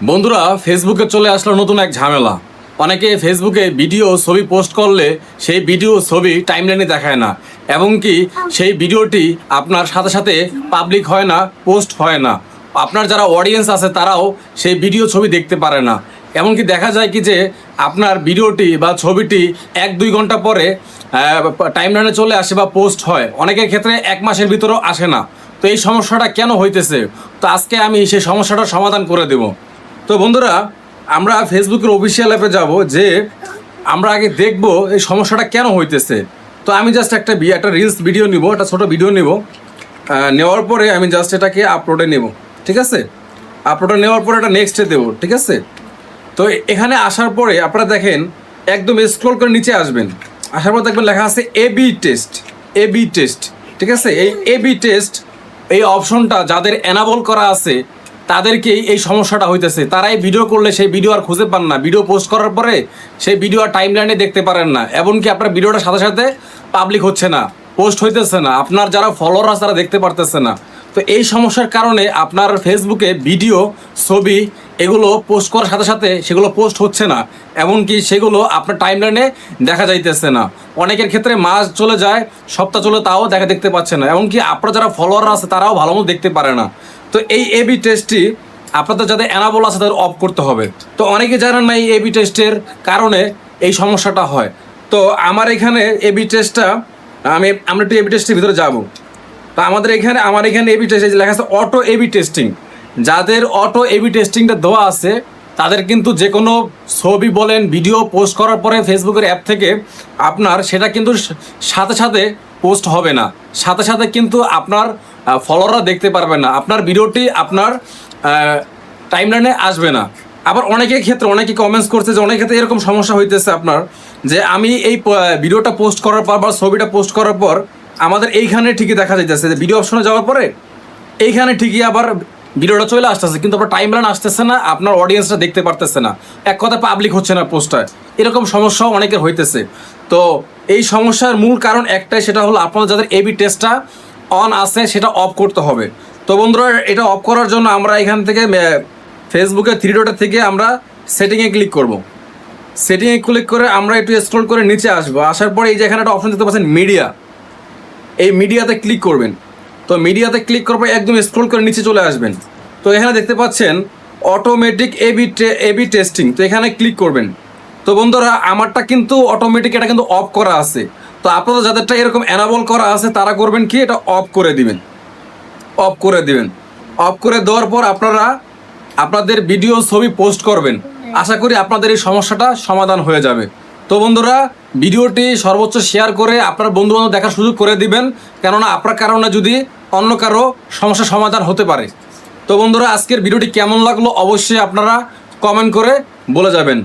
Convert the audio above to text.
বন্ধুরা, ফেসবুকে চলে আসলো নতুন এক ঝামেলা। অনেকে ফেসবুকে ভিডিও ছবি পোস্ট করলে সেই ভিডিও ছবি টাইমলাইনে দেখায় না, এবং কি সেই ভিডিওটি আপনার সাথে সাথে পাবলিক হয় না, পোস্ট হয় না। আপনার যারা অডিয়েন্স আছে তারাও সেই ভিডিও ছবি দেখতে পারে না। এমনকি দেখা যায় কি যে আপনার ভিডিওটি বা ছবিটি 1-2 ঘন্টা পরে টাইমলাইনে চলে আসে বা পোস্ট হয়, অনেকের ক্ষেত্রে 1 মাসের ভিতরেও আসে না। তো এই সমস্যাটা কেন হইতেছে, তো আজকে আমি সেই সমস্যাটার সমাধান করে দেব। তো বন্ধুরা, আমরা ফেসবুকের অফিসিয়াল অ্যাপে যাব, যে আমরা আগে দেখব এই সমস্যাটা কেন হইতেছে। তো আমি জাস্ট একটা রিলস ভিডিও নিব, একটা ছোটো ভিডিও নিব। নেওয়ার পরে আমি জাস্ট এটাকে আপলোডে নেব, ঠিক আছে। আপলোডে নেওয়ার পরে এটা নেক্সটে দেবো, ঠিক আছে। তো এখানে আসার পরে আপনারা দেখেন, একদম স্ক্রল করে নিচে আসবেন। আসার পর দেখবেন লেখা আছে এবি টেস্ট, এবি টেস্ট, ঠিক আছে। এই এবি টেস্ট এই অপশনটা যাদের এনাবল করা আছে তাদেরকেই এই সমস্যাটা হইতেছে। তারাই ভিডিও করলে সেই ভিডিও আর খুঁজে পান না, ভিডিও পোস্ট করার পরে সেই ভিডিও আর টাইমলাইনে দেখতে পারেন না, এমনকি আপনার ভিডিওটা সাথে সাথে পাবলিক হচ্ছে না, পোস্ট হইতেছে না, আপনার যারা ফলোয়ার আছে তারা দেখতে পারতেছে না। তো এই সমস্যার কারণে আপনার ফেসবুকে ভিডিও, ছবি এগুলো পোস্ট করার সাথে সাথে সেগুলো পোস্ট হচ্ছে না, এমনকি সেগুলো আপনার টাইমলাইনে দেখা যাইতেছে না। অনেকের ক্ষেত্রে মাস চলে যায়, সপ্তাহ চলে, তাও দেখতে পাচ্ছে না, এমনকি আপনার যারা ফলোয়ার আছে তারাও ভালো মতো দেখতে পারে না। তো এই এবি টেস্টটি আপনাদের যাদের অ্যানাবল আছে তাদের অফ করতে হবে। তো অনেকে জানেন না এই এবি টেস্টের কারণে এই সমস্যাটা হয়। তো আমার এখানে এবি টেস্টটা আমরা একটু এবি টেস্টের ভিতরে যাব। তো আমার এখানে এবি টেস্ট লেখা আছে অটো এবি টেস্টিং। যাদের অটো এবি টেস্টিংটা দেওয়া আছে তাদের কিন্তু যে কোনো ছবি বলেন, ভিডিও পোস্ট করার পরে ফেসবুকের অ্যাপ থেকে আপনার সেটা কিন্তু সাথে সাথে পোস্ট হবে না, সাথে সাথে কিন্তু আপনার ফলোয়াররা দেখতে পারবে না, আপনার ভিডিওটি আপনার টাইমলাইনে আসবে না। আবার অনেকের ক্ষেত্রে অনেকে কমেন্টস করছে যে অনেক ক্ষেত্রে এরকম সমস্যা হইতেছে আপনার, যে আমি এই ভিডিওটা পোস্ট করার পর বা ছবিটা পোস্ট করার পর আমাদের এইখানে ঠিকই দেখা যাইতেছে যে ভিডিও অপশনে যাওয়ার পরে এইখানে ঠিকই আবার ভিডিওটা চলে আসতেছে, কিন্তু আপনার টাইমলাইন আসতেছে না, আপনার অডিয়েন্সরা দেখতে পারতেছে না, এক কথা পাবলিক হচ্ছে না পোস্টটা। এরকম সমস্যাও অনেকের হইতেছে। তো এই সমস্যার মূল কারণ একটাই, সেটা হলো আপনার যাদের এবি টেস্টটা অন আছে সেটা অফ করতে হবে। তো বন্ধুরা, এটা অফ করার জন্য আমরা এখান থেকে ফেসবুকের 3 ডটের থেকে আমরা সেটিংয়ে ক্লিক করব। সেটিংয়ে ক্লিক করে আমরা একটু স্ক্রল করে নিচে আসবো। আসার পরে এই যে এখানে একটা অপশন দেখতে পাচ্ছেন মিডিয়া, এই মিডিয়াতে ক্লিক করবেন। তো মিডিয়াতে ক্লিক করার পর একদম স্ক্রল করে নিচে চলে আসবেন। তো এখানে দেখতে পাচ্ছেন অটোমেটিক এবি টেস্টিং, তো এখানে ক্লিক করবেন। তো বন্ধুরা, আমারটা কিন্তু অটোমেটিক এটা কিন্তু অফ করা আছে। তো আপনাদের যাদেরটা এরকম অ্যানাবল করা আছে তারা করবেন কি, এটা অফ করে দিবেন, অফ করে দিবেন। অফ করে দেওয়ার পর আপনারা আপনাদের ভিডিও, ছবি পোস্ট করবেন। আশা করি আপনাদের এই সমস্যাটা সমাধান হয়ে যাবে। তো বন্ধুরা, ভিডিওটি সর্বোচ্চ শেয়ার করে আপনার বন্ধুবান্ধব দেখার সুযোগ করে দিবেন, কেননা আপনার কারণে যদি অন্য কারো সমস্যার সমাধান হতে পারে। তো বন্ধুরা, আজকের ভিডিওটি কেমন লাগলো অবশ্যই আপনারা কমেন্ট করে বলে যাবেন।